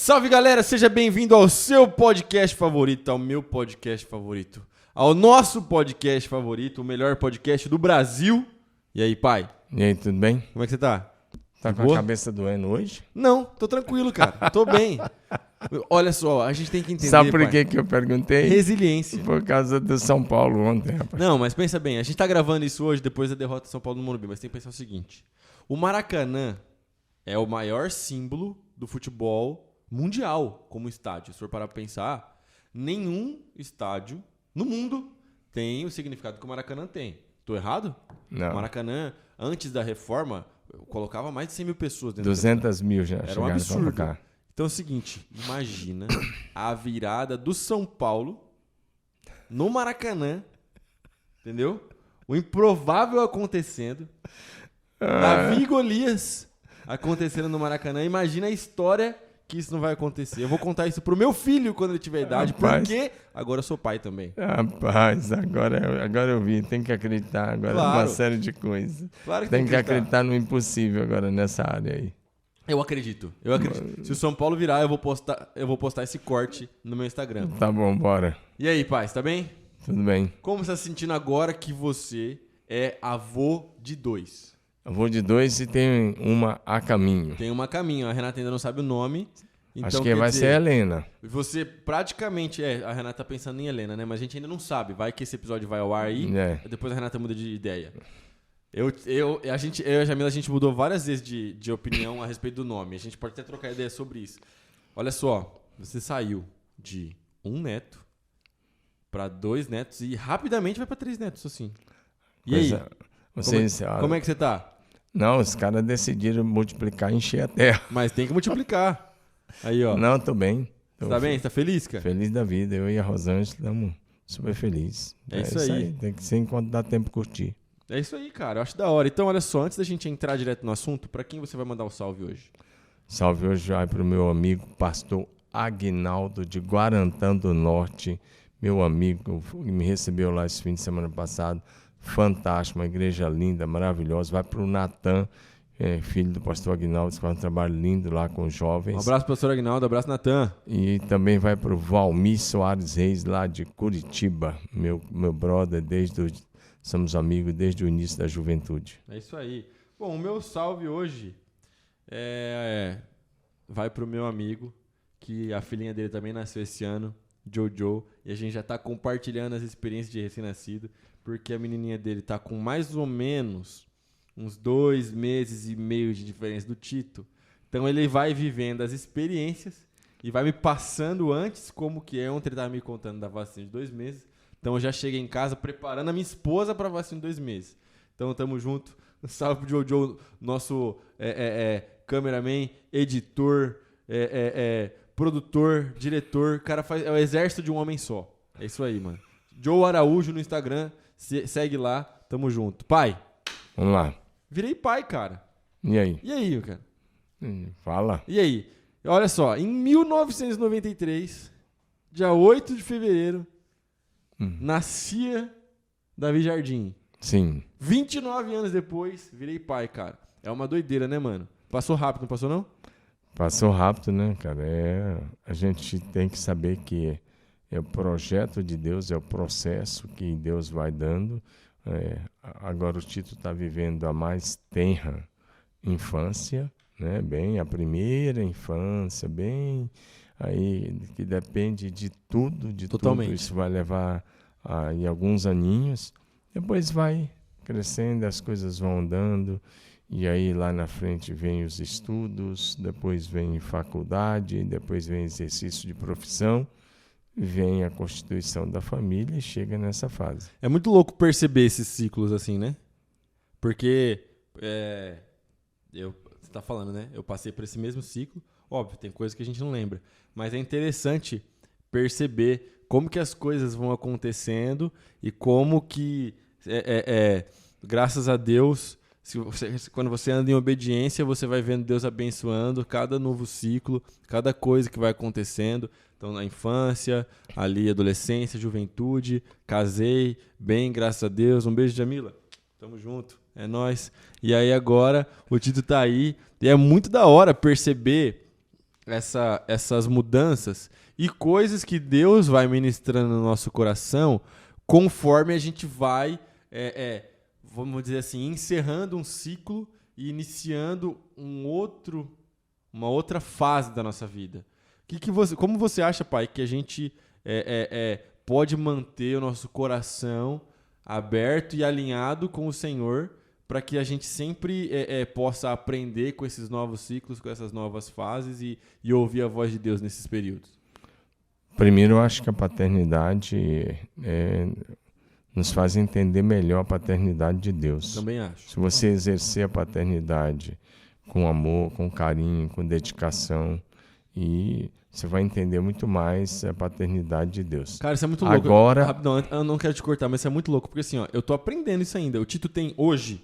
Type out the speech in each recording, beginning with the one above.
Salve, galera, seja bem-vindo ao seu podcast favorito, ao meu podcast favorito, ao nosso podcast favorito, o melhor podcast do Brasil. E aí, pai? E aí, tudo bem? Como é que você tá? Tá com a cabeça doendo hoje? Não, tô tranquilo, cara. Tô bem. Olha só, a gente tem que entender, Sabe por pai. que eu perguntei? Resiliência. Por causa do São Paulo ontem, rapaz. Não, mas pensa bem, a gente tá gravando isso hoje depois da derrota de São Paulo no Morumbi, mas tem que pensar o seguinte. O Maracanã é o maior símbolo do futebol mundial como estádio. Se for parar pra pensar, nenhum estádio no mundo tem o significado que o Maracanã tem. Tô errado? Não. O Maracanã, antes da reforma, colocava mais de 100 mil pessoas dentro 200 mil já Era um chegaram absurdo. pra cá. Então é o seguinte, imagina a virada do São Paulo no Maracanã, entendeu? O improvável acontecendo, Davi e Golias acontecendo no Maracanã. Imagina a história que isso não vai acontecer. Eu vou contar isso pro meu filho quando ele tiver idade, porque agora eu sou pai também. Rapaz, agora eu vi. Tem que acreditar agora Claro. numa série de coisas. Claro que Tem que acreditar no impossível agora nessa área aí. Eu acredito. Se o São Paulo virar, eu vou postar esse corte no meu Instagram. Tá bom, bora. E aí, pai, tá bem? Tudo bem. Como você tá se sentindo agora que você é avô de 2? Avô de 2 e tem uma a caminho. Tem uma caminho. A Renata ainda não sabe o nome. Então, Acho que quer vai dizer, ser a Helena. Você praticamente... a Renata tá pensando em Helena, né? Mas a gente ainda não sabe. Vai que esse episódio vai ao ar aí. É. Depois a Renata muda de ideia. Eu e a Jamila, a gente mudou várias vezes de opinião a respeito do nome. A gente pode até trocar ideia sobre isso. Olha só. Você saiu de 1 neto para 2 netos e rapidamente vai para 3 netos, assim. E aí? Como é que você tá? Não, os caras decidiram multiplicar e encher a terra. Mas tem que multiplicar. Aí, ó. Não, tô bem. Você tá bem? Você tá feliz, cara? Feliz da vida. Eu e a Rosângela estamos super felizes. É isso aí. Tem que ser enquanto dá tempo de curtir. É isso aí, cara. Eu acho da hora. Então, olha só. Antes da gente entrar direto no assunto, pra quem você vai mandar o salve hoje? Salve hoje vai pro meu amigo pastor Aguinaldo de Guarantã do Norte. Meu amigo que me recebeu lá esse fim de semana passado. Fantástico, uma igreja linda, maravilhosa. Vai pro Natan, filho do pastor Aguinaldo, que faz um trabalho lindo lá com os jovens. Um abraço, pastor Aguinaldo. Um abraço, Natan. E também vai pro Valmir Soares Reis, lá de Curitiba. Meu brother, somos amigos desde o início da juventude. É isso aí. Bom, o meu salve hoje vai pro meu amigo, que a filhinha dele também nasceu esse ano, Jojo, e a gente já tá compartilhando as experiências de recém-nascido, porque a menininha dele tá com mais ou menos uns 2 meses e meio de diferença do Tito. Então ele vai vivendo as experiências e vai me passando antes como que é. Ontem ele tava me contando da vacina de 2 meses. Então eu já cheguei em casa preparando a minha esposa pra vacina de 2 meses. Então tamo junto. Um salve pro Jojo, nosso cameraman, editor, produtor, diretor. O cara é o exército de um homem só. É isso aí, mano. Joe Araújo no Instagram. Segue lá, tamo junto. Pai. Vamos lá. Virei pai, cara. E aí? E aí, cara? Fala. E aí? Olha só, em 1993, dia 8 de fevereiro, nascia Davi Jardim. Sim. 29 anos depois, virei pai, cara. É uma doideira, né, mano? Passou rápido, não passou, não? Passou rápido, né, cara? A gente tem que saber que é o projeto de Deus, é o processo que Deus vai dando. Agora o Tito está vivendo a mais tenra infância, né? Bem, a primeira infância, bem aí que depende de tudo, Totalmente. tudo. Isso vai levar aí alguns aninhos. Depois vai crescendo, as coisas vão andando. E aí lá na frente vem os estudos, depois vem faculdade, depois vem exercício de profissão. Vem a constituição da família e chega nessa fase. É muito louco perceber esses ciclos assim, né? Porque, você tá falando, né? Eu passei por esse mesmo ciclo. Óbvio, tem coisas que a gente não lembra. Mas é interessante perceber como que as coisas vão acontecendo e como que, graças a Deus, quando você anda em obediência, você vai vendo Deus abençoando cada novo ciclo, cada coisa que vai acontecendo. Então, na infância, ali, adolescência, juventude, casei, bem, graças a Deus. Um beijo, Jamila. Tamo junto. É nóis. E aí agora o Tito tá aí. E é muito da hora perceber essas mudanças e coisas que Deus vai ministrando no nosso coração conforme a gente vai, vamos dizer assim, encerrando um ciclo e iniciando uma outra fase da nossa vida. Como você acha, pai, que a gente pode manter o nosso coração aberto e alinhado com o Senhor para que a gente sempre possa aprender com esses novos ciclos, com essas novas fases e ouvir a voz de Deus nesses períodos? Primeiro, eu acho que a paternidade nos faz entender melhor a paternidade de Deus. Também acho. Se você exercer a paternidade com amor, com carinho, com dedicação, e você vai entender muito mais a paternidade de Deus. Cara, isso é muito louco. Agora... Rapidão, eu não quero te cortar, mas isso é muito louco, porque assim, ó, eu tô aprendendo isso ainda. O Tito tem hoje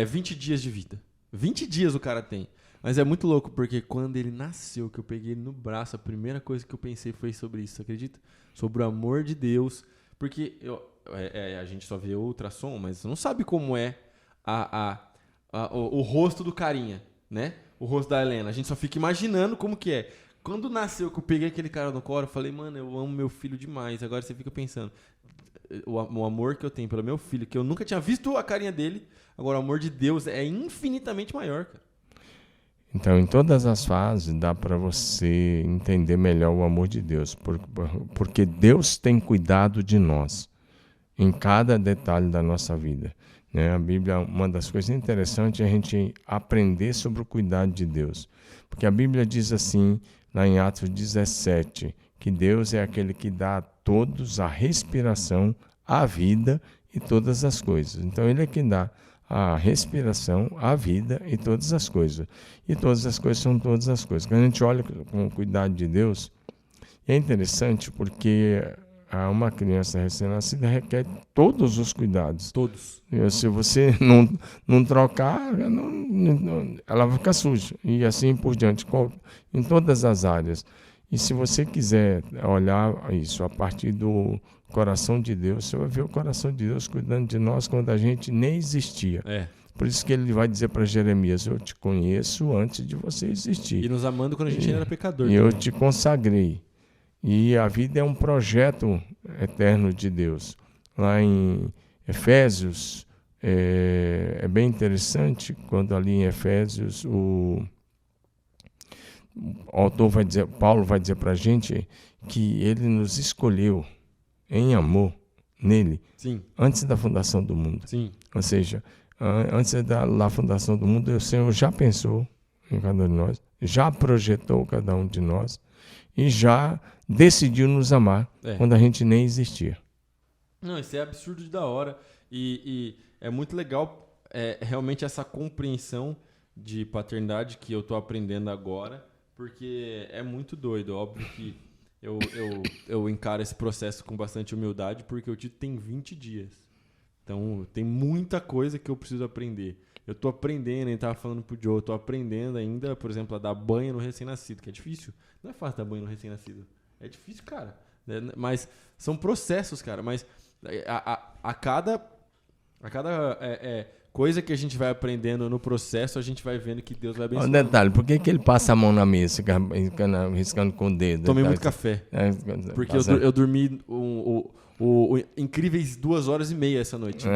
20 dias de vida. 20 dias o cara tem. Mas é muito louco, porque quando ele nasceu, que eu peguei ele no braço, a primeira coisa que eu pensei foi sobre isso, acredita? Sobre o amor de Deus. Porque a gente só vê o ultrassom, mas você não sabe como é o rosto do carinha, né? O rosto da Helena. A gente só fica imaginando como que é. Quando nasceu, que eu peguei aquele cara no colo, eu falei, mano, eu amo meu filho demais. Agora você fica pensando, o amor que eu tenho pelo meu filho, que eu nunca tinha visto a carinha dele, agora o amor de Deus é infinitamente maior, cara. Então, em todas as fases, dá para você entender melhor o amor de Deus, porque Deus tem cuidado de nós, em cada detalhe da nossa vida. Né? A Bíblia, uma das coisas interessantes é a gente aprender sobre o cuidado de Deus. Porque a Bíblia diz assim, lá em Atos 17, que Deus é aquele que dá a todos a respiração, a vida e todas as coisas. Então, Ele é quem dá a respiração, a vida e todas as coisas. E todas as coisas são todas as coisas. Quando a gente olha com o cuidado de Deus, é interessante porque uma criança recém-nascida requer todos os cuidados. Todos. Se você não trocar, ela vai ficar suja. E assim por diante, em todas as áreas. E se você quiser olhar isso a partir do coração de Deus, você vai ver o coração de Deus cuidando de nós quando a gente nem existia. Por isso que ele vai dizer para Jeremias, eu te conheço antes de você existir. E nos amando quando a gente ainda era pecador. E eu te consagrei. E a vida é um projeto eterno de Deus. Lá em Efésios, é bem interessante, quando ali em Efésios o autor vai dizer, Paulo vai dizer para a gente que ele nos escolheu em amor nele, Sim. Antes da fundação do mundo. Sim. Ou seja, antes da fundação do mundo, o Senhor já pensou em cada um de nós, já projetou cada um de nós e já decidiu nos amar quando a gente nem existia. Não, isso é absurdo de da hora e é muito legal realmente essa compreensão de paternidade que eu tô aprendendo agora, porque é muito doido. Óbvio que eu encaro esse processo com bastante humildade, porque o Tito tem 20 dias. Então, tem muita coisa que eu preciso aprender. Eu tô aprendendo, ele tava falando pro Joe, eu tô aprendendo ainda, por exemplo, a dar banho no recém-nascido, que é difícil. Não é fácil dar banho no recém-nascido. É difícil, cara. Mas são processos, cara. Mas a cada coisa que a gente vai aprendendo no processo, a gente vai vendo que Deus vai abençoar. Um detalhe, por que ele passa a mão na mesa, riscando com o dedo? Tomei muito café. Porque eu dormi incríveis 2h30 essa noite.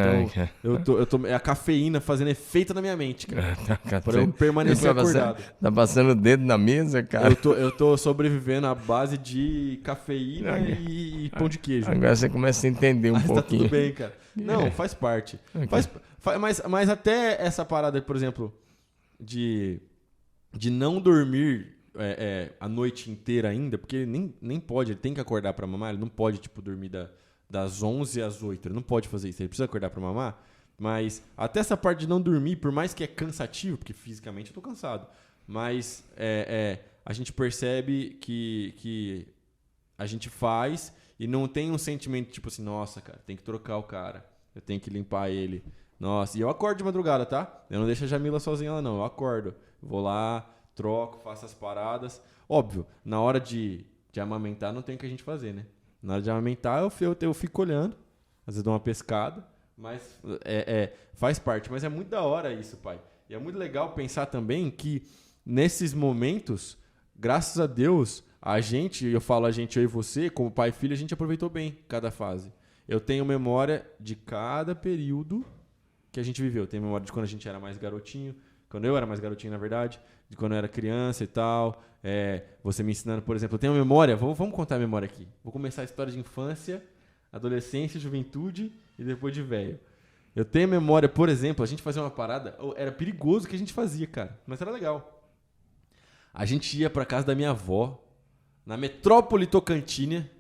Então, a cafeína fazendo efeito na minha mente, cara. Para eu permanecer acordado. Tá passando o dedo na mesa, cara? Eu tô sobrevivendo à base de cafeína e pão de queijo. Agora você começa a entender pouquinho. Tá tudo bem, cara. Não, faz parte. Okay. Mas até essa parada, por exemplo, de não dormir a noite inteira ainda, porque ele nem pode, ele tem que acordar pra mamar, ele não pode, dormir das 11 às 8, ele não pode fazer isso, ele precisa acordar pra mamar, mas até essa parte de não dormir, por mais que é cansativo, porque fisicamente eu tô cansado, mas a gente percebe que a gente faz e não tem um sentimento tipo assim, nossa, cara, tem que trocar o cara, eu tenho que limpar ele, nossa, e eu acordo de madrugada, tá? Eu não deixo a Jamila sozinha lá não, eu acordo, vou lá, troco, faço as paradas. Óbvio, na hora de amamentar não tem o que a gente fazer, né? Na hora de amamentar eu fico olhando, às vezes dou uma pescada, mas faz parte. Mas é muito da hora isso, pai. E é muito legal pensar também que nesses momentos, graças a Deus, eu falo a gente, eu e você, como pai e filho, a gente aproveitou bem cada fase. Eu tenho memória de cada período que a gente viveu. Eu tenho memória de quando a gente era mais garotinho, quando eu era mais garotinho, na verdade, de quando eu era criança e tal. Você me ensinando, por exemplo, eu tenho memória, vamos contar a memória aqui. Vou começar a história de infância, adolescência, juventude e depois de velho. Eu tenho memória, por exemplo, a gente fazia uma parada, era perigoso o que a gente fazia, cara, mas era legal. A gente ia pra casa da minha avó, na metrópole Tocantina,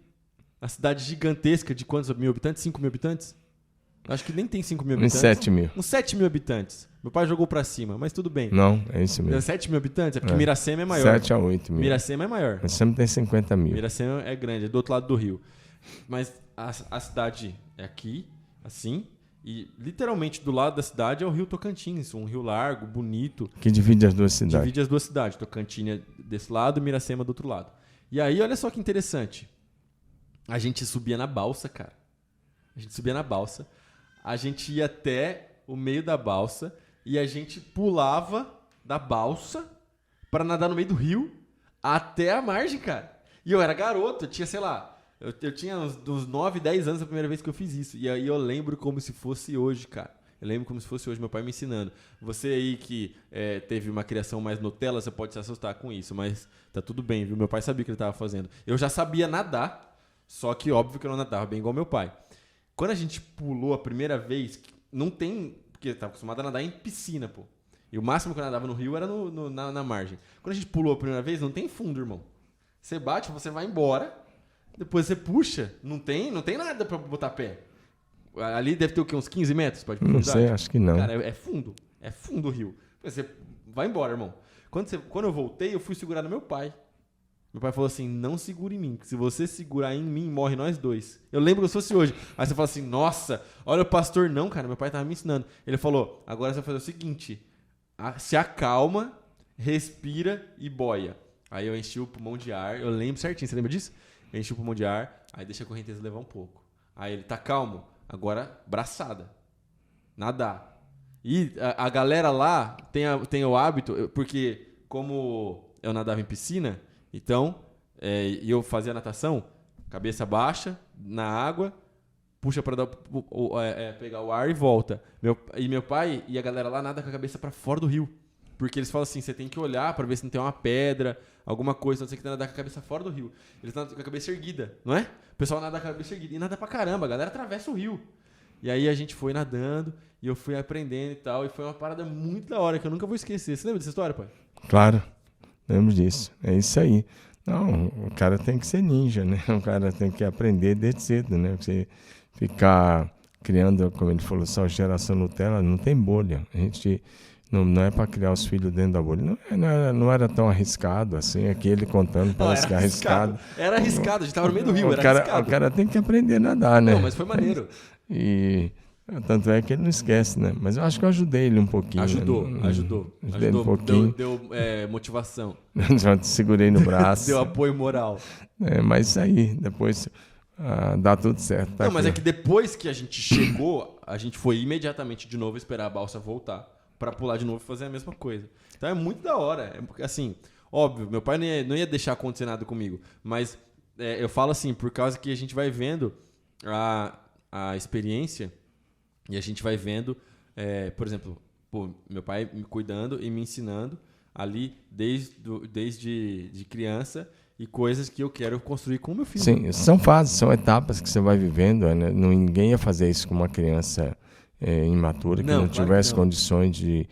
uma cidade gigantesca de quantos mil habitantes? 5 mil habitantes? Acho que nem tem 5 mil habitantes. Uns 7 mil. Uns 7 mil habitantes. Meu pai jogou pra cima, mas tudo bem. Não, é isso mesmo. 7 mil habitantes? É porque Miracema é maior. 7 a 8 mil. Miracema é maior. Miracema tem 50 mil. Miracema é grande, é do outro lado do rio. Mas a cidade é aqui, assim, e literalmente do lado da cidade é o rio Tocantins, um rio largo, bonito. Que divide as duas cidades. Divide as duas cidades. Tocantins desse lado e Miracema do outro lado. E aí, olha só que interessante. A gente subia na balsa, cara. A gente ia até o meio da balsa e a gente pulava da balsa pra nadar no meio do rio até a margem, cara. E eu era garoto, eu tinha, sei lá, eu tinha uns 9, 10 anos a primeira vez que eu fiz isso. E aí eu lembro como se fosse hoje, cara. Eu lembro como se fosse hoje, meu pai me ensinando. Você aí que teve uma criação mais Nutella, você pode se assustar com isso, mas tá tudo bem, viu? Meu pai sabia o que ele tava fazendo. Eu já sabia nadar, só que óbvio que eu não nadava bem igual meu pai. Quando a gente pulou a primeira vez, não tem... Porque eu tava acostumado a nadar em piscina, pô. E o máximo que eu nadava no rio era na margem. Quando a gente pulou a primeira vez, não tem fundo, irmão. Você bate, você vai embora, depois você puxa, não tem nada pra botar pé. Ali deve ter o quê? Uns 15 metros? Pode não sei, acho que não. Cara, é fundo o rio. Você vai embora, irmão. Quando eu voltei, eu fui segurar no meu pai. Meu pai falou assim, não segura em mim, que se você segurar em mim, morre nós dois. Eu lembro que se fosse hoje. Aí você fala assim, nossa, olha o pastor. Não, cara, meu pai tava me ensinando. Ele falou, agora você vai fazer o seguinte, se acalma, respira e boia. Aí eu enchi o pulmão de ar, eu lembro certinho, você lembra disso? Eu enchi o pulmão de ar, aí deixa a correnteza levar um pouco. Aí ele, tá calmo, agora braçada, nadar. E a galera lá tem o hábito, porque como eu nadava em piscina, então, e eu fazia natação, cabeça baixa, na água, puxa para pegar o ar e volta. Meu pai e a galera lá nada com a cabeça para fora do rio. Porque eles falam assim, você tem que olhar para ver se não tem uma pedra, alguma coisa, então você tem que nadar com a cabeça fora do rio. Eles nadam com a cabeça erguida, não é? O pessoal nada com a cabeça erguida. E nada pra caramba, a galera atravessa o rio. E aí a gente foi nadando, e eu fui aprendendo e tal, e foi uma parada muito da hora, que eu nunca vou esquecer. Você lembra dessa história, pai? Claro, lembro disso. É isso aí. Não, o cara tem que ser ninja, né? O cara tem que aprender desde cedo, né? Você ficar criando, como ele falou, só geração Nutella, não tem bolha. A gente não é para criar os filhos dentro da bolha. Não era tão arriscado assim. Aqui ele contando, parece que é arriscado. Era arriscado, a gente tava no meio do rio, arriscado. O cara tem que aprender a nadar, né? Não, mas foi maneiro. E tanto é que ele não esquece, né? Mas eu acho que eu ajudei ele um pouquinho. Ajudou. Ajudei ele um pouquinho. Deu motivação. Já te segurei no braço. Deu apoio moral. Mas isso aí, depois dá tudo certo. Tá, não, mas é que depois que a gente chegou, a gente foi imediatamente de novo esperar a balsa voltar pra pular de novo e fazer a mesma coisa. Então é muito da hora. Assim, óbvio, meu pai não ia deixar acontecer nada comigo, mas eu falo assim, por causa que a gente vai vendo a experiência e a gente vai vendo, por exemplo, meu pai me cuidando e me ensinando ali desde de criança e coisas que eu quero construir com o meu filho. Sim, são fases, são etapas que você vai vivendo. Né? Ninguém ia fazer isso com uma criança imatura, que não tivesse condições de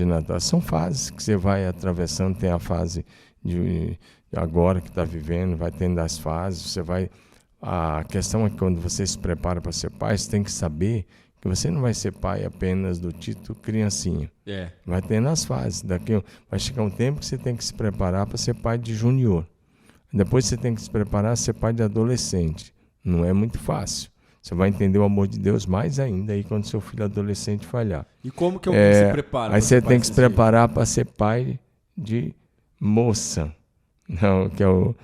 nadar. São fases que você vai atravessando. Tem a fase de agora que está vivendo, vai tendo as fases. A questão é que quando você se prepara para ser pai, você tem que saber que você não vai ser pai apenas do título criancinha. Vai tendo as fases. Vai chegar um tempo que você tem que se preparar para ser pai de junior. Depois você tem que se preparar para ser pai de adolescente. Não é muito fácil. Você vai entender o amor de Deus mais ainda aí quando seu filho adolescente falhar. E como que alguém se prepara? Aí você tem que se preparar para ser pai de moça. Não, que é o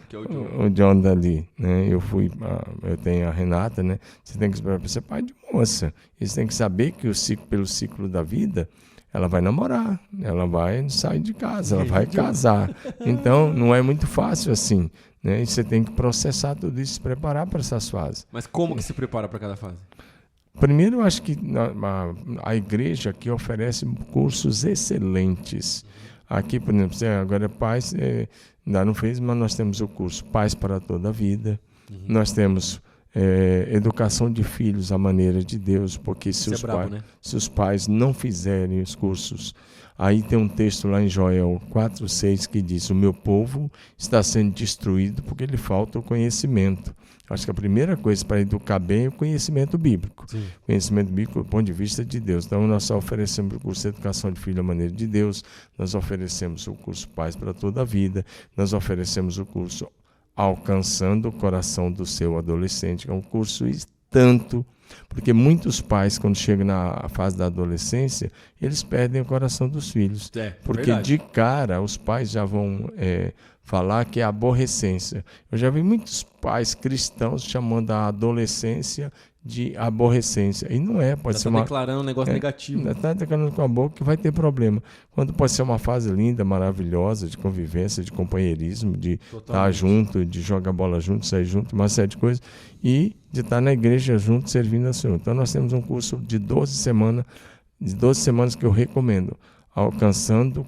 John dali, né? Eu tenho a Renata, né? Você tem que se preparar para ser pai de moça. E você tem que saber que pelo ciclo da vida, ela vai namorar, ela vai sair de casa, ela vai casar. Então, não é muito fácil assim, né? E você tem que processar tudo isso, se preparar para essas fases. Mas como que se prepara para cada fase? Primeiro, eu acho que a igreja aqui oferece cursos excelentes. Aqui, por exemplo, você agora é pais, ainda não fez, mas nós temos o curso Pais para Toda a Vida. Nós temos educação de filhos à maneira de Deus, porque se os pais não fizerem os cursos, aí tem um texto lá em Joel 4:6 que diz: o meu povo está sendo destruído porque lhe falta o conhecimento. Acho que a primeira coisa para educar bem é o conhecimento bíblico. Sim. Conhecimento bíblico do ponto de vista de Deus. Então, nós oferecemos o curso de Educação de Filho à maneira de Deus, nós oferecemos o curso Pais para Toda a Vida, nós oferecemos o curso Alcançando o Coração do Seu Adolescente, que é um curso tanto, porque muitos pais, quando chegam na fase da adolescência, eles perdem o coração dos filhos. Porque verdade. De cara, os pais já vão falar que é aborrecência. Eu já vi muitos pais cristãos chamando a adolescência de aborrecência. E não é, pode ser uma... Está declarando um negócio negativo. Está declarando com a boca que vai ter problema. Quando pode ser uma fase linda, maravilhosa, de convivência, de companheirismo, de estar junto, de jogar bola junto, sair junto, uma série de coisas, e de estar na igreja junto, servindo ao Senhor. Então nós temos um curso de 12 semanas que eu recomendo. Alcançando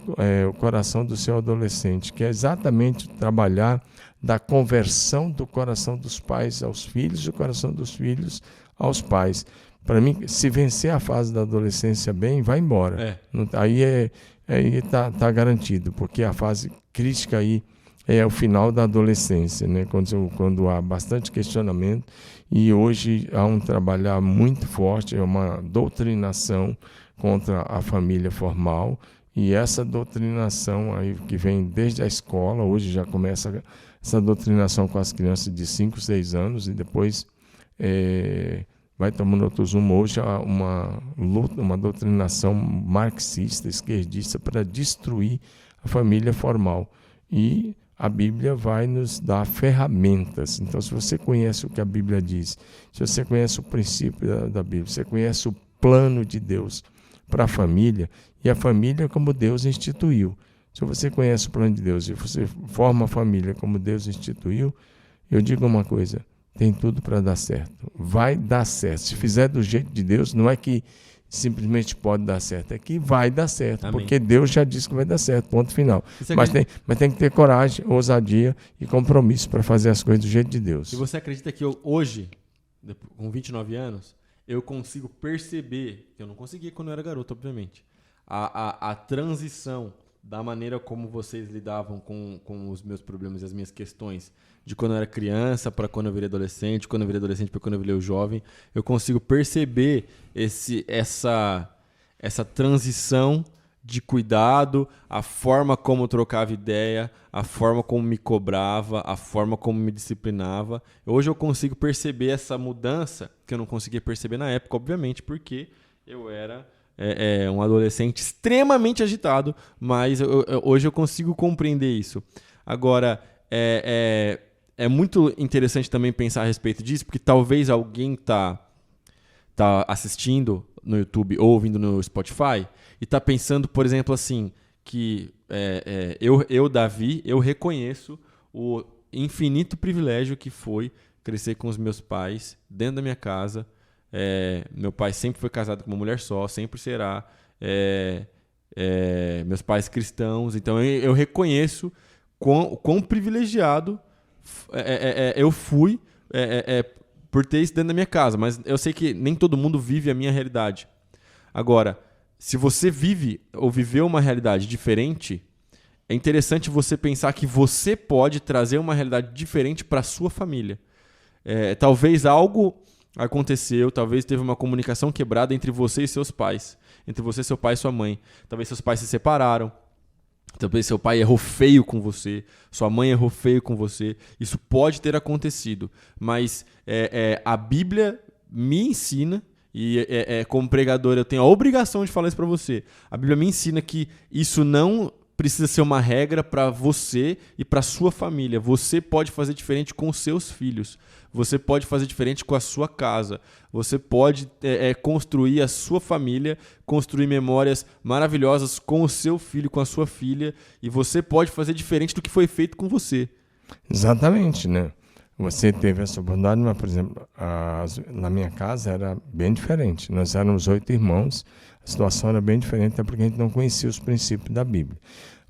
o coração do seu adolescente, que é exatamente trabalhar da conversão do coração dos pais aos filhos e do coração dos filhos aos pais. Para mim, se vencer a fase da adolescência bem, vai embora. Aí tá garantido, porque a fase crítica aí é o final da adolescência, né? Quando há bastante questionamento, e hoje há um trabalhar muito forte, é uma doutrinação contra a família formal, e essa doutrinação aí que vem desde a escola, hoje já começa essa doutrinação com as crianças de 5, 6 anos, e depois vai tomando outros rumos. Hoje há uma doutrinação marxista, esquerdista, para destruir a família formal. E a Bíblia vai nos dar ferramentas. Então, se você conhece o que a Bíblia diz, se você conhece o princípio da Bíblia, se você conhece o plano de Deus para a família, e a família como Deus instituiu. Se você conhece o plano de Deus e você forma a família como Deus instituiu, eu digo uma coisa, tem tudo para dar certo. Vai dar certo. Se fizer do jeito de Deus, não é que simplesmente pode dar certo, é que vai dar certo. Amém. Porque Deus já disse que vai dar certo, ponto final. Mas tem que ter coragem, ousadia e compromisso para fazer as coisas do jeito de Deus. E você acredita que hoje, com 29 anos, eu consigo perceber, que eu não conseguia quando eu era garoto, obviamente, a transição da maneira como vocês lidavam com os meus problemas e as minhas questões, de quando eu era criança para quando eu virei adolescente, quando eu virei adolescente para quando eu virei jovem, eu consigo perceber essa transição de cuidado, a forma como eu trocava ideia, a forma como me cobrava, a forma como me disciplinava. Hoje eu consigo perceber essa mudança, que eu não conseguia perceber na época, obviamente, porque eu era um adolescente extremamente agitado, mas hoje eu consigo compreender isso. Agora, é muito interessante também pensar a respeito disso, porque talvez alguém tá assistindo no YouTube ou ouvindo no Spotify e tá pensando, por exemplo, assim, que eu, Davi, eu reconheço o infinito privilégio que foi crescer com os meus pais dentro da minha casa. Meu pai sempre foi casado com uma mulher só, sempre será. Meus pais cristãos, então eu reconheço quão privilegiado eu fui por ter isso dentro da minha casa, mas eu sei que nem todo mundo vive a minha realidade. Agora, se você vive ou viveu uma realidade diferente, é interessante você pensar que você pode trazer uma realidade diferente para a sua família. Talvez algo aconteceu, talvez teve uma comunicação quebrada entre você e seus pais, entre você, seu pai e sua mãe. Talvez seus pais se separaram, talvez seu pai errou feio com você, sua mãe errou feio com você. Isso pode ter acontecido, mas a Bíblia me ensina, e como pregador eu tenho a obrigação de falar isso para você. A Bíblia me ensina que isso não precisa ser uma regra para você e para sua família. Você pode fazer diferente com os seus filhos. você pode fazer diferente com a sua casa. Você pode construir a sua família, construir memórias maravilhosas com o seu filho, com a sua filha, e você pode fazer diferente do que foi feito com você. Exatamente, né? Você teve essa oportunidade, mas, por exemplo, na minha casa era bem diferente. Nós éramos 8 irmãos, a situação era bem diferente, até porque a gente não conhecia os princípios da Bíblia.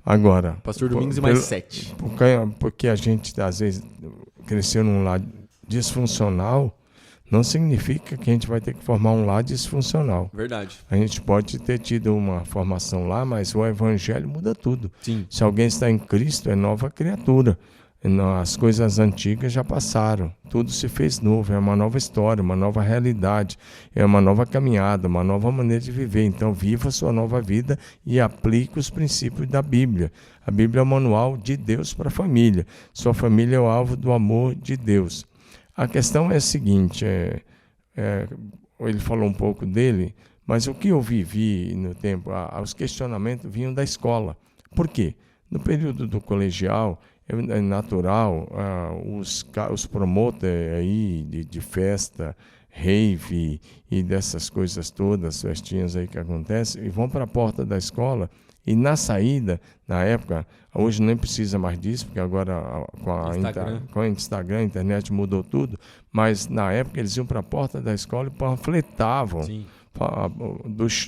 Agora... Pastor Domingos e mais 7. Porque a gente, às vezes, cresceu num lar disfuncional, não significa que a gente vai ter que formar um lar disfuncional. Verdade. A gente pode ter tido uma formação lá, mas o evangelho muda tudo. Sim. Se alguém está em Cristo, é nova criatura. As coisas antigas já passaram, tudo se fez novo, é uma nova história, uma nova realidade, é uma nova caminhada, uma nova maneira de viver. Então, viva a sua nova vida e aplique os princípios da Bíblia. A Bíblia é o manual de Deus para a família. Sua família é o alvo do amor de Deus. A questão é a seguinte, ele falou um pouco dele, mas o que eu vivi no tempo, os questionamentos vinham da escola. Por quê? No período do colegial, é natural, os promotores aí de festa, rave e dessas coisas todas, festinhas aí que acontecem, e vão para a porta da escola e na saída, na época, hoje nem precisa mais disso, porque agora com o Instagram, a internet mudou tudo, mas na época eles iam para a porta da escola e panfletavam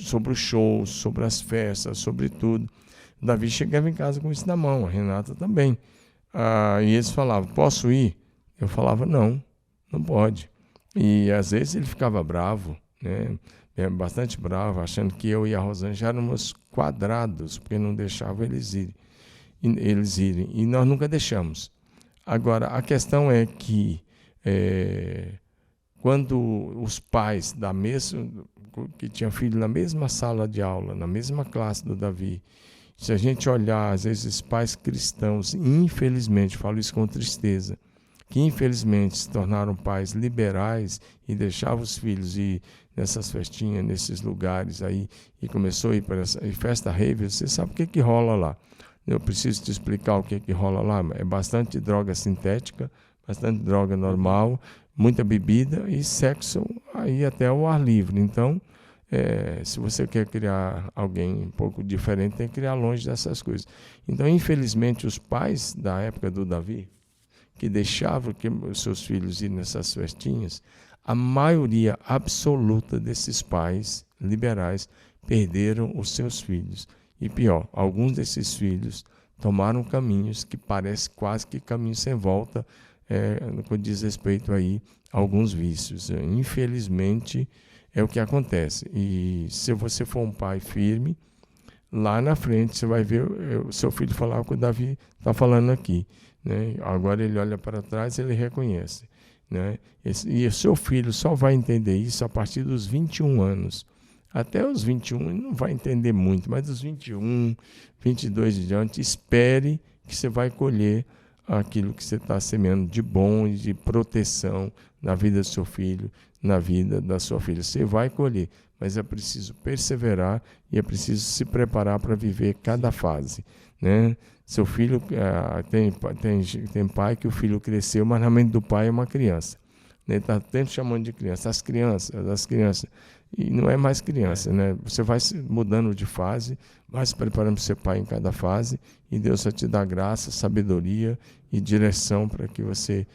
sobre os shows, sobre as festas, sobre tudo. O Davi chegava em casa com isso na mão, a Renata também. E eles falavam, posso ir? Eu falava, não pode. E às vezes ele ficava bravo, né? Bastante bravo, achando que eu e a Rosângela éramos quadrados, porque não deixavam eles irem. E nós nunca deixamos. Agora, a questão é que quando os pais que tinham filho na mesma sala de aula, na mesma classe do Davi, se a gente olhar, às vezes, pais cristãos, infelizmente, falo isso com tristeza, que infelizmente se tornaram pais liberais e deixavam os filhos ir nessas festinhas, nesses lugares aí, e começou a ir para essa festa rave, você sabe o que rola lá. Eu preciso te explicar o que rola lá. É bastante droga sintética, bastante droga normal, muita bebida e sexo aí até ao ar livre. Então, se você quer criar alguém um pouco diferente, tem que criar longe dessas coisas. Então, infelizmente, os pais da época do Davi, que deixavam que os seus filhos irem nessas festinhas, a maioria absoluta desses pais liberais perderam os seus filhos. E pior, alguns desses filhos tomaram caminhos que parecem quase que caminhos sem volta, no que diz respeito aí a alguns vícios. Infelizmente, é o que acontece. E se você for um pai firme, lá na frente você vai ver o seu filho falar o que o Davi está falando aqui, né? Agora ele olha para trás e ele reconhece, né? E o seu filho só vai entender isso a partir dos 21 anos. Até os 21 ele não vai entender muito, mas dos 21, 22 de diante, espere que você vai colher aquilo que você está semeando de bom e de proteção na vida do seu filho, na vida da sua filha. Você vai colher, mas é preciso perseverar e é preciso se preparar para viver cada fase, né? Seu filho, tem pai que o filho cresceu, mas na mente do pai é uma criança. Ele está sempre chamando de criança, as crianças, e não é mais criança, né? Você vai mudando de fase, vai se preparando para ser pai em cada fase, e Deus vai te dar graça, sabedoria e direção para que você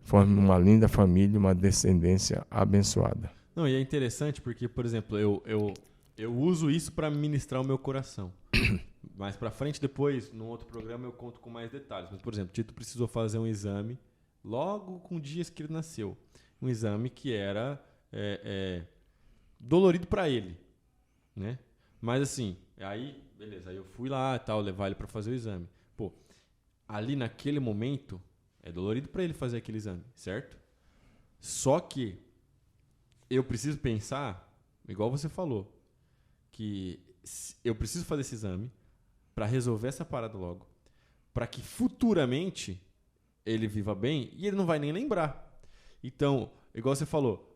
forme uma linda família, uma descendência abençoada. Não, e é interessante porque, por exemplo, eu uso isso para ministrar o meu coração. Mais para frente, depois, num outro programa, eu conto com mais detalhes. Mas, por exemplo, Tito precisou fazer um exame logo com dias que ele nasceu. Um exame que era dolorido para ele, né? Mas assim, aí, beleza, aí eu fui lá e tal, levar ele para fazer o exame. Pô, ali naquele momento, é dolorido para ele fazer aquele exame, certo? Só que eu preciso pensar, igual você falou, que eu preciso fazer esse exame para resolver essa parada logo, para que futuramente ele viva bem e ele não vai nem lembrar. Então, igual você falou,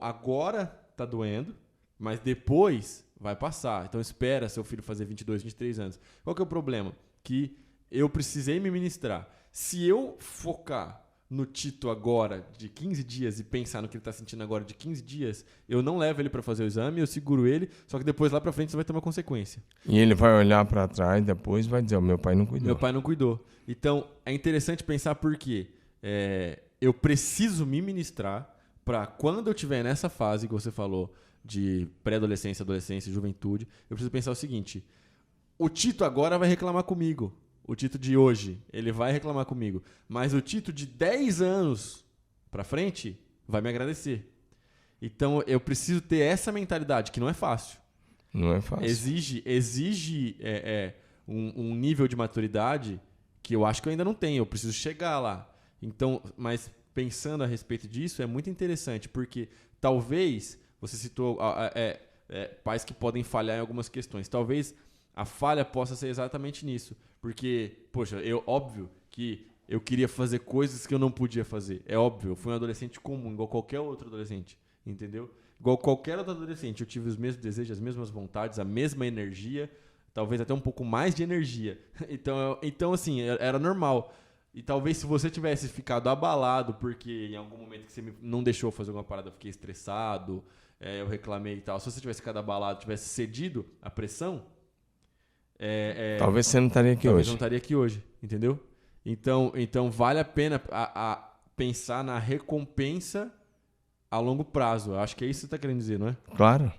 agora tá doendo, mas depois vai passar. Então espera seu filho fazer 22, 23 anos. Qual que é o problema? Que eu precisei me ministrar. Se eu focar no Tito agora de 15 dias e pensar no que ele tá sentindo agora de 15 dias, eu não levo ele para fazer o exame, eu seguro ele, só que depois lá para frente você vai ter uma consequência. E ele vai olhar para trás depois e vai dizer, meu pai não cuidou. Meu pai não cuidou. Então, é interessante pensar porque eu preciso me ministrar para quando eu estiver nessa fase que você falou de pré-adolescência, adolescência, juventude, eu preciso pensar o seguinte, o Tito agora vai reclamar comigo. O Tito de hoje, ele vai reclamar comigo. Mas o Tito de 10 anos pra frente vai me agradecer. Então, eu preciso ter essa mentalidade, que não é fácil. Não é fácil. Exige um nível de maturidade que eu acho que eu ainda não tenho. Eu preciso chegar lá. Então, mas pensando a respeito disso, é muito interessante, porque talvez, você citou pais que podem falhar em algumas questões. Talvez a falha possa ser exatamente nisso. Porque, poxa, óbvio que eu queria fazer coisas que eu não podia fazer. É óbvio, eu fui um adolescente comum, igual qualquer outro adolescente, entendeu? Igual qualquer outro adolescente, eu tive os mesmos desejos, as mesmas vontades, a mesma energia, talvez até um pouco mais de energia. Então assim, era normal. E talvez se você tivesse ficado abalado porque em algum momento que você não deixou fazer alguma parada, eu fiquei estressado, eu reclamei e tal, se você tivesse ficado abalado, tivesse cedido à pressão, talvez você não estaria aqui talvez hoje. não estaria aqui hoje, entendeu? Então vale a pena pensar na recompensa a longo prazo. Eu acho que é isso que você está querendo dizer, não é? Claro.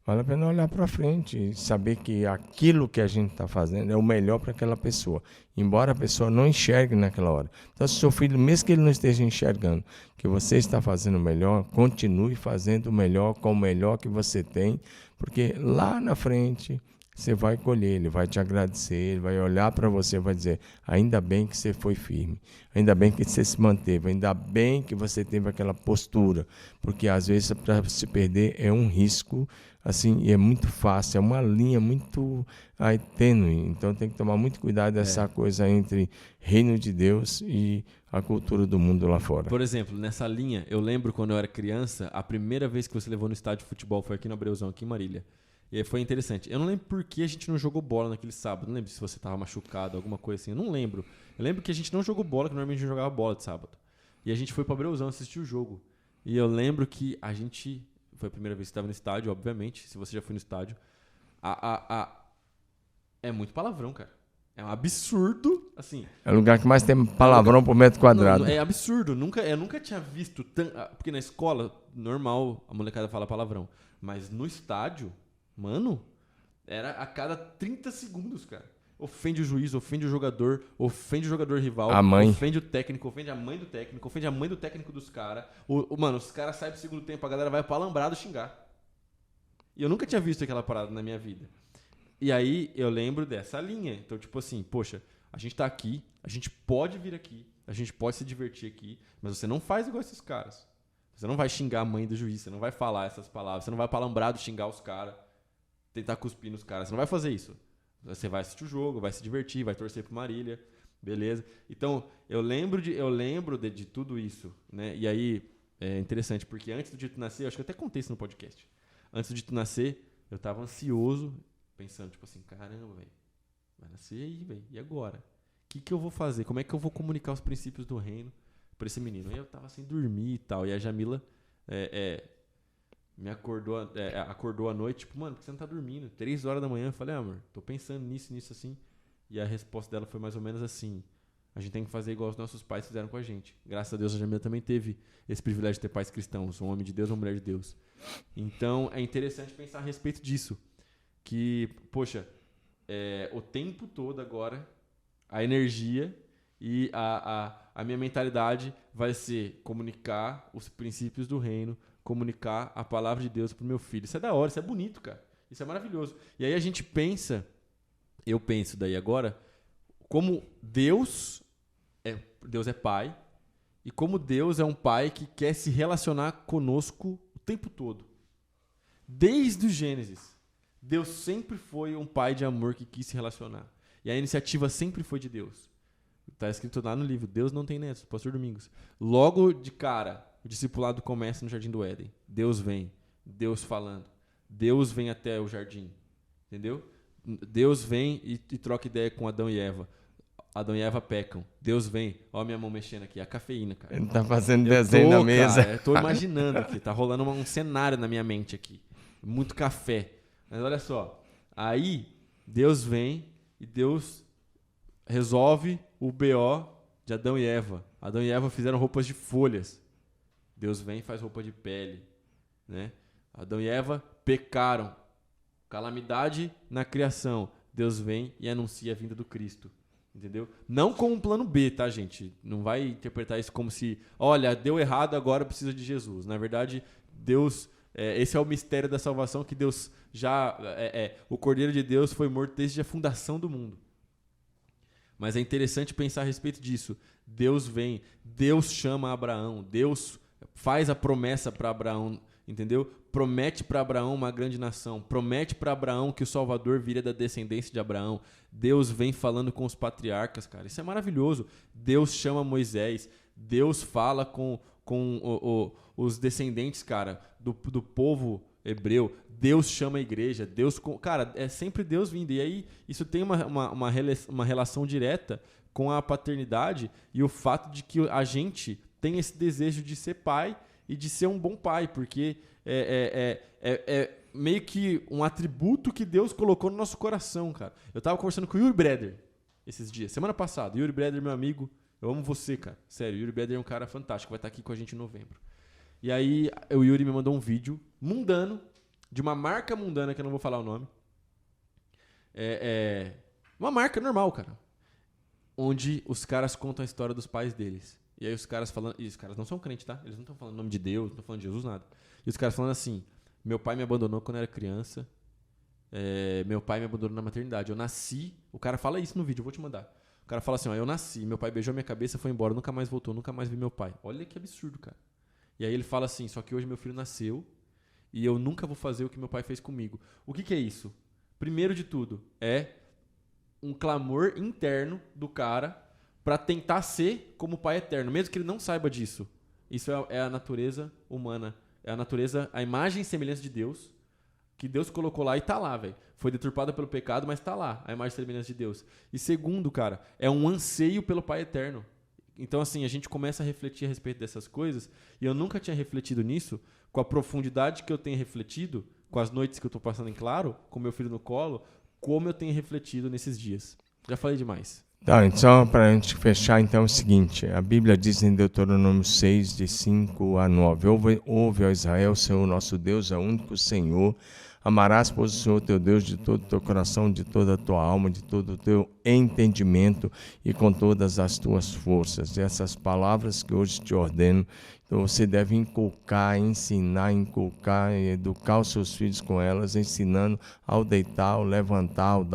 Vale a pena olhar para frente e saber que aquilo que a gente está fazendo é o melhor para aquela pessoa, embora a pessoa não enxergue naquela hora. Então, se o seu filho, mesmo que ele não esteja enxergando que você está fazendo o melhor, continue fazendo o melhor com o melhor que você tem, porque lá na frente você vai colher, ele vai te agradecer, ele vai olhar para você e vai dizer, ainda bem que você foi firme, ainda bem que você se manteve, ainda bem que você teve aquela postura, porque às vezes para se perder é um risco, assim, e é muito fácil, é uma linha muito tênue, então tem que tomar muito cuidado dessa coisa entre reino de Deus e a cultura do mundo lá fora. Por exemplo, nessa linha, eu lembro quando eu era criança, a primeira vez que você levou no estádio de futebol foi aqui no Abreuzão, aqui em Marília. E aí foi interessante. Eu não lembro por que a gente não jogou bola naquele sábado. Não lembro se você estava machucado, alguma coisa assim. Eu não lembro. Eu lembro que a gente não jogou bola, que normalmente a gente jogava bola de sábado. E a gente foi para Abreuzão assistir o jogo. E eu lembro que a gente... Foi a primeira vez que estava no estádio, obviamente. Se você já foi no estádio. É muito palavrão, cara. É um absurdo, assim... É o lugar que mais tem palavrão por metro quadrado. Não, é absurdo. Eu nunca tinha visto... Porque na escola, normal, a molecada fala palavrão. Mas no estádio... Mano, era a cada 30 segundos, cara. Ofende o juiz, ofende o jogador rival, a mãe. Ofende o técnico, ofende a mãe do técnico, ofende a mãe do técnico dos caras. Mano, os caras saem pro segundo tempo, a galera vai pro alambrado xingar. E eu nunca tinha visto aquela parada na minha vida. E aí eu lembro dessa linha. Então, tipo assim, poxa, a gente tá aqui, a gente pode vir aqui, a gente pode se divertir aqui, mas você não faz igual esses caras. Você não vai xingar a mãe do juiz, você não vai falar essas palavras, você não vai pro alambrado xingar os caras. Tentar cuspir nos caras. Você não vai fazer isso. Você vai assistir o jogo, vai se divertir, vai torcer pro Marília, beleza? Então, eu lembro de tudo isso, né? E aí, é interessante, porque antes do Tito nascer, eu acho que eu até contei isso no podcast. Antes do Tito nascer, eu tava ansioso, pensando, tipo assim, caramba, velho, vai nascer aí, velho, e agora? O que eu vou fazer? Como é que eu vou comunicar os princípios do reino pra esse menino? E eu tava sem dormir e tal, e a Jamila... me acordou à noite, tipo, mano, por que você não tá dormindo? 3 horas da manhã, eu falei, amor, tô pensando nisso, assim. E a resposta dela foi mais ou menos assim, a gente tem que fazer igual os nossos pais fizeram com a gente. Graças a Deus, a Jamila também teve esse privilégio de ter pais cristãos, um homem de Deus, uma mulher de Deus. Então, é interessante pensar a respeito disso. Que, poxa, o tempo todo agora, a energia e a minha mentalidade vai ser comunicar os princípios do reino, comunicar a palavra de Deus pro meu filho. Isso é da hora, isso é bonito, cara. Isso é maravilhoso. E aí a gente pensa, eu penso daí agora, como Deus é pai, e como Deus é um pai que quer se relacionar conosco o tempo todo. Desde o Gênesis, Deus sempre foi um pai de amor que quis se relacionar. E a iniciativa sempre foi de Deus. Está escrito lá no livro, Deus não tem netos, Pastor Domingos. Logo de cara, o discipulado começa no Jardim do Éden. Deus vem, Deus falando. Deus vem até o jardim, entendeu? Deus vem e troca ideia com Adão e Eva. Adão e Eva pecam. Deus vem. Ó minha mão mexendo aqui. A cafeína, cara. Ele tá fazendo desenho na mesa. Cara, eu tô imaginando aqui. Tá rolando um cenário na minha mente aqui. Muito café. Mas olha só. Aí, Deus vem e Deus resolve o BO de Adão e Eva. Adão e Eva fizeram roupas de folhas. Deus vem e faz roupa de pele. Né? Adão e Eva pecaram. Calamidade na criação. Deus vem e anuncia a vinda do Cristo. Entendeu? Não como um plano B, tá, gente? Não vai interpretar isso como se, olha, deu errado, agora precisa de Jesus. Na verdade, Deus, esse é o mistério da salvação, que Deus já, o Cordeiro de Deus foi morto desde a fundação do mundo. Mas é interessante pensar a respeito disso. Deus vem, Deus chama Abraão, Deus faz a promessa para Abraão, entendeu? Promete para Abraão uma grande nação. Promete para Abraão que o Salvador viria da descendência de Abraão. Deus vem falando com os patriarcas, cara. Isso é maravilhoso. Deus chama Moisés. Deus fala com os descendentes, cara, do povo hebreu. Deus chama a igreja. Cara, é sempre Deus vindo. E aí isso tem uma relação direta com a paternidade e o fato de que a gente tem esse desejo de ser pai e de ser um bom pai, porque é meio que um atributo que Deus colocou no nosso coração, cara. Eu tava conversando com o Yuri Breder esses dias, semana passada. Yuri Breder, meu amigo, eu amo você, cara. Sério, o Yuri Breder é um cara fantástico, vai estar aqui com a gente em novembro. E aí, o Yuri me mandou um vídeo mundano, de uma marca mundana, que eu não vou falar o nome. Uma marca normal, cara. Onde os caras contam a história dos pais deles. E aí os caras falando... E os caras não são crentes, tá? Eles não estão falando o nome de Deus, não estão falando de Jesus, nada. E os caras falando assim... Meu pai me abandonou quando eu era criança. Meu pai me abandonou na maternidade. Eu nasci... O cara fala isso no vídeo, eu vou te mandar. O cara fala assim, ó... Eu nasci, meu pai beijou minha cabeça, foi embora, nunca mais voltou, nunca mais vi meu pai. Olha que absurdo, cara. E aí ele fala assim... Só que hoje meu filho nasceu e eu nunca vou fazer o que meu pai fez comigo. O que é isso? Primeiro de tudo, é um clamor interno do cara... para tentar ser como o Pai Eterno, mesmo que ele não saiba disso. Isso é a natureza humana. É a natureza, a imagem e semelhança de Deus, que Deus colocou lá e tá lá, velho. Foi deturpada pelo pecado, mas tá lá, a imagem e semelhança de Deus. E segundo, cara, é um anseio pelo Pai Eterno. Então, assim, a gente começa a refletir a respeito dessas coisas, e eu nunca tinha refletido nisso, com a profundidade que eu tenho refletido, com as noites que eu tô passando em claro, com meu filho no colo, como eu tenho refletido nesses dias. Já falei demais. Tá, então, para a gente fechar, então, é o seguinte. A Bíblia diz em Deuteronômio 6, de 5 a 9. Ouve, ó Israel, o Senhor nosso Deus é o único Senhor. Amarás, pois, o Senhor teu Deus de todo o teu coração, de toda a tua alma, de todo o teu entendimento e com todas as tuas forças. E essas palavras que hoje te ordeno, então você deve inculcar, ensinar, e educar os seus filhos com elas, ensinando ao deitar, ao levantar, ao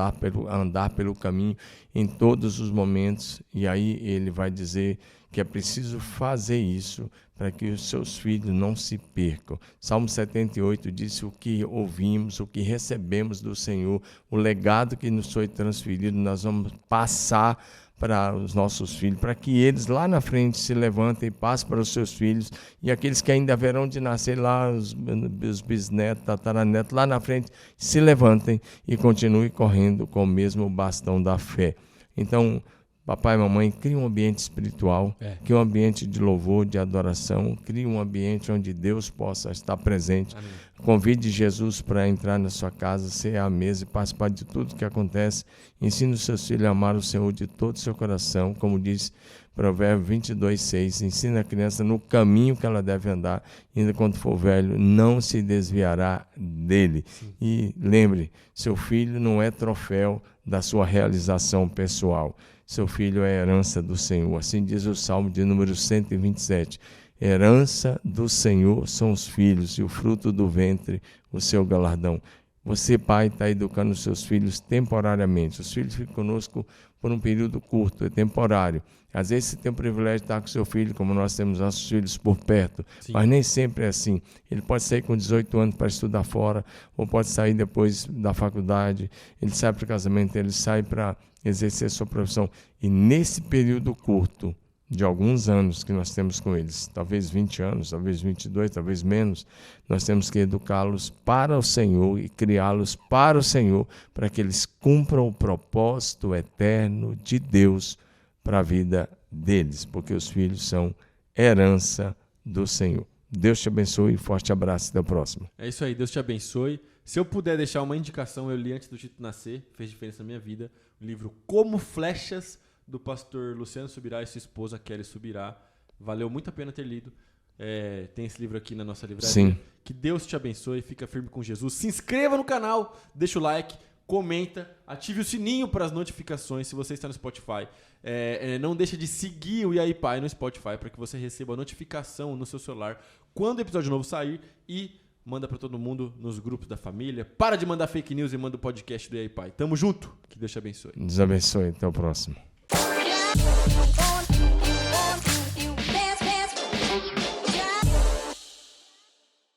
andar pelo caminho em todos os momentos. E aí ele vai dizer que é preciso fazer isso para que os seus filhos não se percam. Salmo 78 diz: o que ouvimos, o que recebemos do Senhor, o legado que nos foi transferido, nós vamos passar para os nossos filhos, para que eles lá na frente se levantem e passem para os seus filhos, e aqueles que ainda haverão de nascer lá, os bisnetos, tataranetos, lá na frente, se levantem e continuem correndo com o mesmo bastão da fé. Então, papai e mamãe, crie um ambiente espiritual, crie um ambiente de louvor, de adoração, crie um ambiente onde Deus possa estar presente. Amém. Convide Jesus para entrar na sua casa, ser à mesa e participar de tudo que acontece. Ensine os seus filhos a amar o Senhor de todo o seu coração, como diz Provérbio 22:6. Ensina a criança no caminho que ela deve andar, e ainda quando for velho, não se desviará dele. Sim. E lembre, seu filho não é troféu da sua realização pessoal. Seu filho é herança do Senhor. Assim diz o Salmo de número 127. Herança do Senhor são os filhos, e o fruto do ventre, o seu galardão. Você, pai, está educando os seus filhos temporariamente. Os filhos ficam conosco por um período curto, é temporário. Às vezes você tem o privilégio de estar com seu filho, como nós temos nossos filhos por perto. Sim. Mas nem sempre é assim. Ele pode sair com 18 anos para estudar fora, ou pode sair depois da faculdade. Ele sai para o casamento, ele sai para exercer sua profissão. E nesse período curto, de alguns anos que nós temos com eles, talvez 20 anos, talvez 22, talvez menos, nós temos que educá-los para o Senhor e criá-los para o Senhor, para que eles cumpram o propósito eterno de Deus para a vida deles, porque os filhos são herança do Senhor. Deus te abençoe, forte abraço, até o próximo. É isso aí, Deus te abençoe. Se eu puder deixar uma indicação, eu li antes do Tito nascer, fez diferença na minha vida, o livro Como Flechas, do pastor Luciano Subirá e sua esposa Kelly Subirá. Valeu muito a pena ter lido. Tem esse livro aqui na nossa livraria. Sim. Que Deus te abençoe, fica firme com Jesus. Se inscreva no canal, deixa o like, comenta, ative o sininho para as notificações se você está no Spotify. Não deixa de seguir o E aí Pai no Spotify para que você receba a notificação no seu celular quando o episódio novo sair e manda para todo mundo nos grupos da família. Para de mandar fake news e manda o podcast do E aí Pai. Tamo junto, que Deus te abençoe. Deus abençoe, até o próximo. Oh,